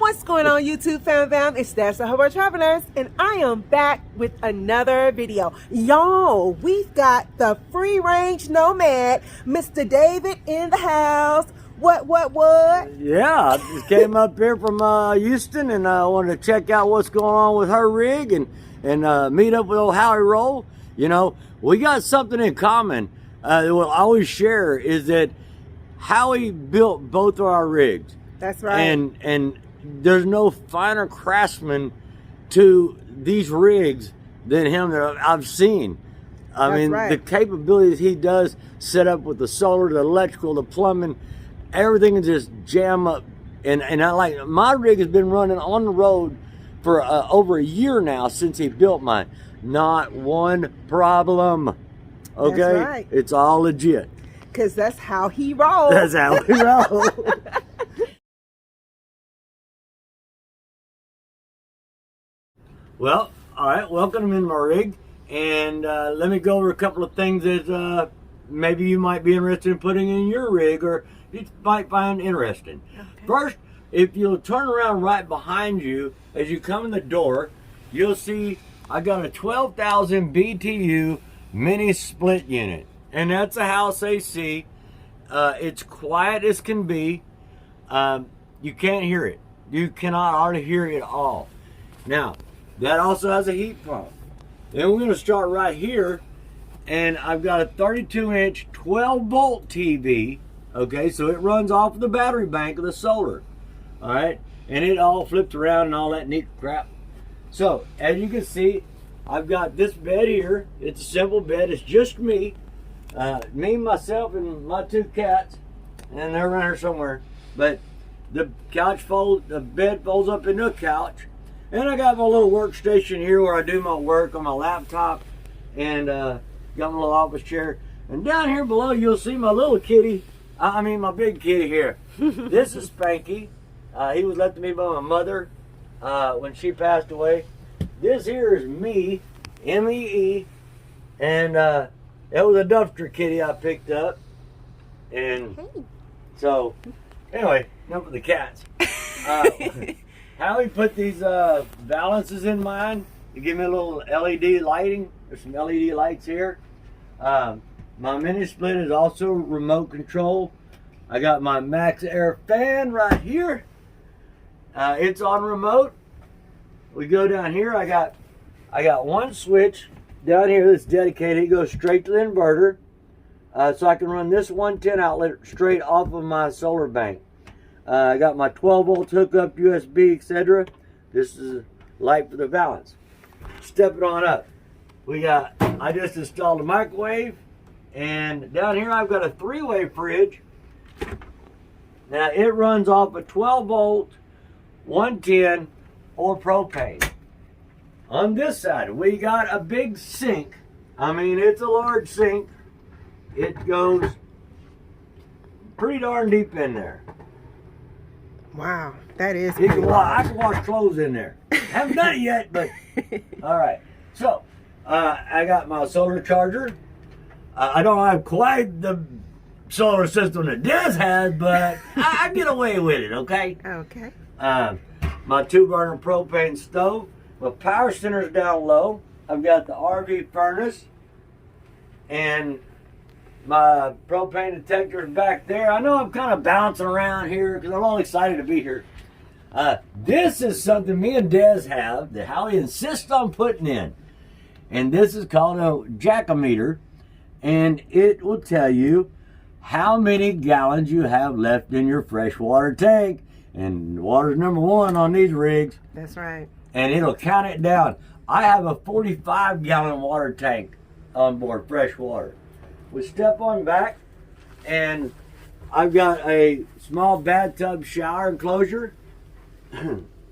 What's going on, YouTube fam? It's Dash the HowieRoll Travelers, and I am back with another video. Y'all, we've got the free range nomad, Mr. David, in the house. What? Yeah, I just came up here from Houston, and I wanted to check out what's going on with her rig and meet up with old HowieRoll. You know, we got something in common. We'll always share is that Howie built both of our rigs. That's right. And there's no finer craftsman to these rigs than him that I've seen. I mean, right. The capabilities he does set up with the solar, the electrical, the plumbing, everything is just jam up. And I like, my rig has been running on the road for over a year now since he built mine. Not one problem. Okay? That's right. It's all legit. Because that's how he rolls. That's how we roll. Well, all right, welcome in my rig, and let me go over a couple of things that maybe you might be interested in putting in your rig, or you might find interesting. Okay. First, if you'll turn around right behind you, as you come in the door, you'll see I got a 12,000 BTU mini split unit, and that's a house AC. It's quiet as can be. You can't hear it. You cannot hardly hear it at all. Now, that also has a heat pump. Then we're going to start right here, and I've got a 32-inch 12-volt TV. Okay, so it runs off of the battery bank of the solar. All right, and it all flips around and all that neat crap. So, as you can see, I've got this bed here. It's a simple bed. It's just me, myself, and my two cats, and they're around here somewhere. But the bed folds up into a couch. And I got my little workstation here where I do my work on my laptop, and got my little office chair. And down here below, you'll see my little kitty. My big kitty here. This is Spanky. He was left to me by my mother when she passed away. This here is me, M-E-E, and it was a dumpster kitty I picked up. And so, anyway, enough of the cats. Howie put these balances in mine to give me a little LED lighting. There's some LED lights here. My mini split is also remote control. I got my Max Air fan right here. It's on remote. We go down here. I got one switch down here that's dedicated. It goes straight to the inverter, so I can run this 110 outlet straight off of my solar bank. I got my 12-volt hookup, USB, etc. This is light for the balance. Stepping on up, I just installed a microwave, and down here I've got a 3-way fridge. Now it runs off a 12-volt, 110, or propane. On this side, we got a big sink. It's a large sink. It goes pretty darn deep in there. Wow, that is I can wash clothes in there. Haven't done it yet, but all right. So, I got my solar charger. I don't have quite the solar system that Des has, but I get away with it, okay? Okay. My 2-burner propane stove. My power center's down low. I've got the RV furnace, and my propane detector is back there. I know I'm kind of bouncing around here because I'm all excited to be here. This is something me and Des have that Howie insists on putting in. And this is called a jackometer. And it will tell you how many gallons you have left in your freshwater tank. And water's number one on these rigs. That's right. And it'll count it down. I have a 45-gallon water tank on board, fresh water. We step on back, and I've got a small bathtub shower enclosure.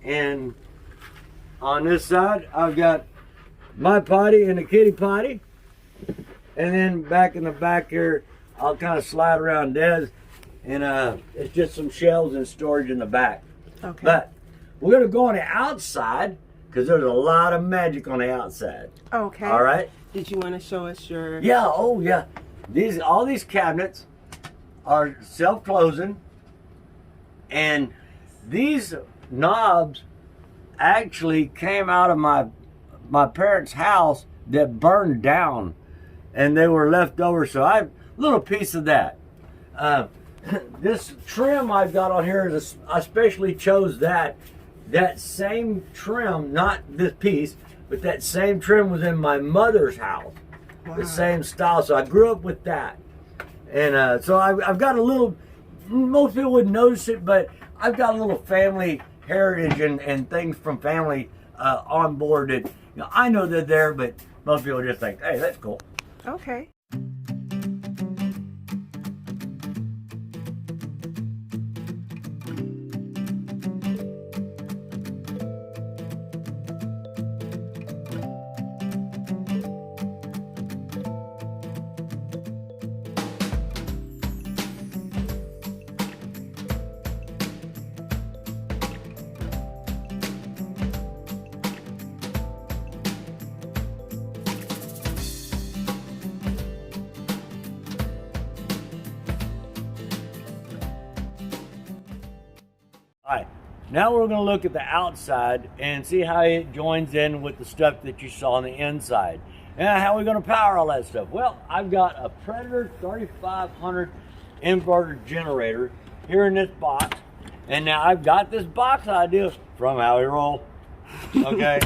And on this side, I've got my potty and the kitty potty. And then back in the back here, I'll kind of slide around Des, and it's just some shelves and storage in the back. Okay. But we're going to go on the outside because there's a lot of magic on the outside. Okay. All right? Did you want to show us your... Yeah, oh yeah. All these cabinets are self-closing, and these knobs actually came out of my parents' house that burned down, and they were left over. So I have a little piece of that. This trim I've got on here is I specially chose that same trim, not this piece, but that same trim was in my mother's house. Wow. The same style. So I grew up with that, and so I've got a little. Most people wouldn't notice it, but I've got a little family heritage and things from family on board that, you know, I know they're there, but most people just think, hey, that's cool. Okay. All right, now we're going to look at the outside and see how it joins in with the stuff that you saw on the inside. And how are we going to power all that stuff? Well, I've got a Predator 3500 inverter generator here in this box. And now I've got this box idea from HowieRoll. Okay.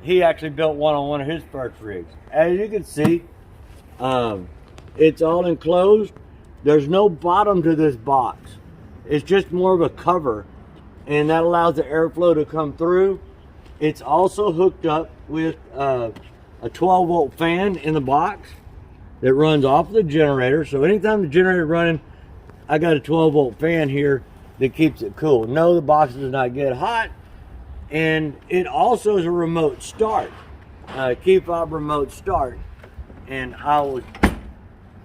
He actually built one on one of his first rigs. As you can see, it's all enclosed. There's no bottom to this box. It's just more of a cover, and that allows the airflow to come through. It's also hooked up with a 12-volt fan in the box that runs off the generator. So anytime the generator is running, I got a 12-volt fan here that keeps it cool. No, the box does not get hot. And it also is a remote start, key fob remote start. And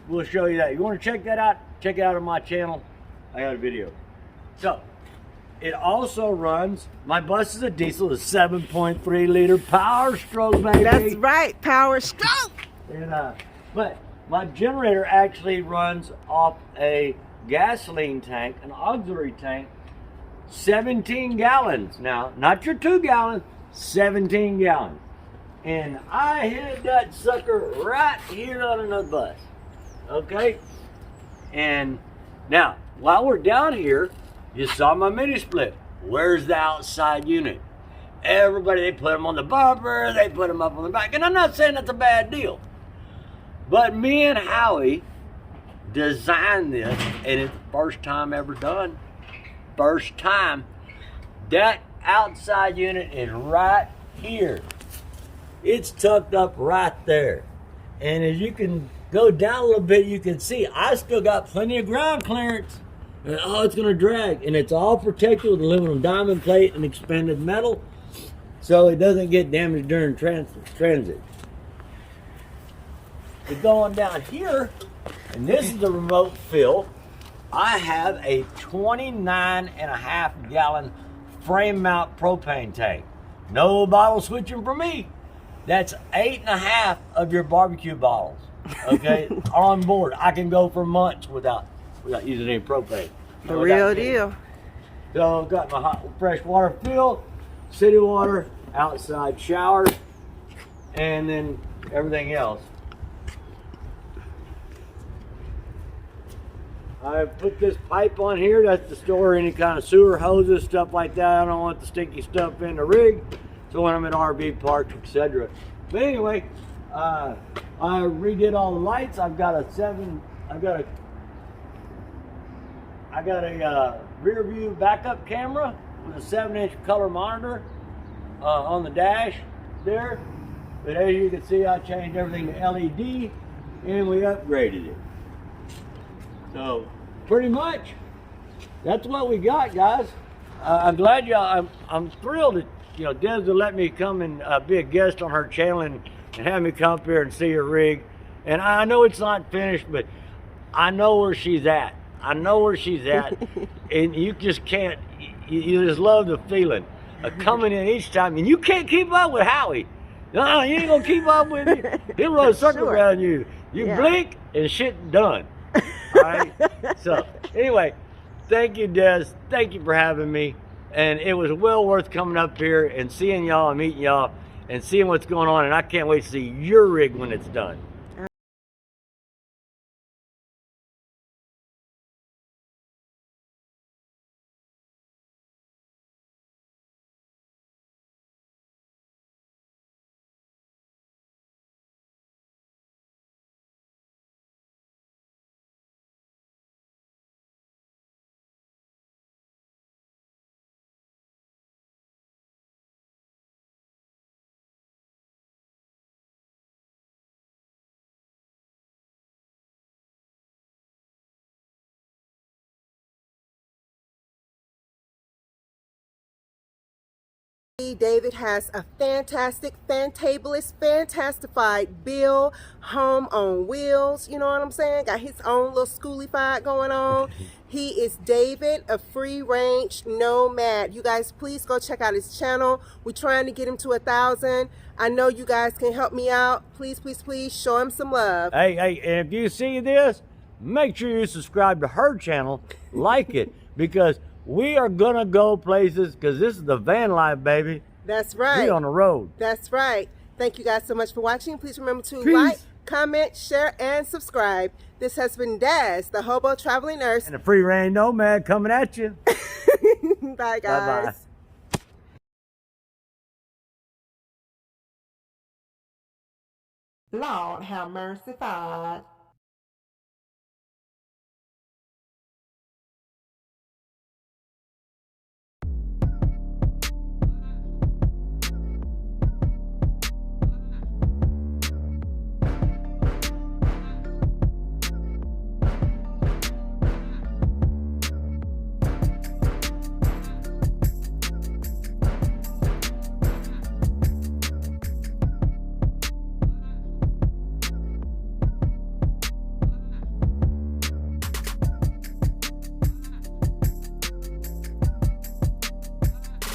we'll show you that. You want to check that out? Check it out on my channel. I got a video. So it also runs, my bus is a diesel, a 7.3 liter Power Stroke, baby. That's right, Power Stroke. And but my generator actually runs off a gasoline tank, an auxiliary tank, 17 gallons. Now, not your 2 gallons, 17 gallons. And I hit that sucker right here on another bus. Okay? And now, while we're down here, you saw my mini split. Where's the outside unit? Everybody, they put them on the bumper, they put them up on the back. And I'm not saying that's a bad deal. But me and Howie designed this, and it's the first time ever done. First time. That outside unit is right here. It's tucked up right there. And as you can go down a little bit, you can see I still got plenty of ground clearance. And, oh, it's going to drag. And it's all protected with aluminum diamond plate and expanded metal, so it doesn't get damaged during transit. We're going down here, and this is the remote fill. I have a 29.5 gallon frame mount propane tank. No bottle switching for me. That's 8.5 of your barbecue bottles. Okay, on board. I can go for months without using any propane. The real deal. So I've got my hot fresh water fill, city water, outside shower, and then everything else. I put this pipe on here. That's to store any kind of sewer hoses, stuff like that. I don't want the stinky stuff in the rig. So when I'm at RV parks, etc. But anyway, I redid all the lights. I've got a rear view backup camera with a 7-inch color monitor on the dash there. But as you can see, I changed everything to LED and we upgraded it. So pretty much that's what we got, guys. I'm glad y'all. I'm thrilled that Des will let me come and be a guest on her channel and have me come up here and see her rig. And I know it's not finished, but I know where she's at. I know where she's at, and you just can't. You just love the feeling of coming in each time, and you can't keep up with Howie. No, you ain't gonna keep up with him. He'll run a circle around you. You blink and shit done. All right. So anyway, Thank you, Des. Thank you for having me. And it was well worth coming up here and seeing y'all and meeting y'all and seeing what's going on. And I can't wait to see your rig when it's done. David has a fantastic, fantabulous, fantastified bill, home on wheels, you know what I'm saying? Got his own little schoolified going on. He is David, a free range nomad. You guys, please go check out his channel. We're trying to get him to 1,000. I know you guys can help me out. Please, please, please show him some love. Hey, if you see this, make sure you subscribe to her channel, like it, because we are gonna go places, because this is the van life, baby. That's right. We on the road. That's right. Thank you guys so much for watching. Please remember to Peace. like, comment, share, and subscribe. This has been Des, the Hobo Traveling Nurse. And a free range nomad coming at you. Bye, guys. Bye-bye. Lord have mercy, Father.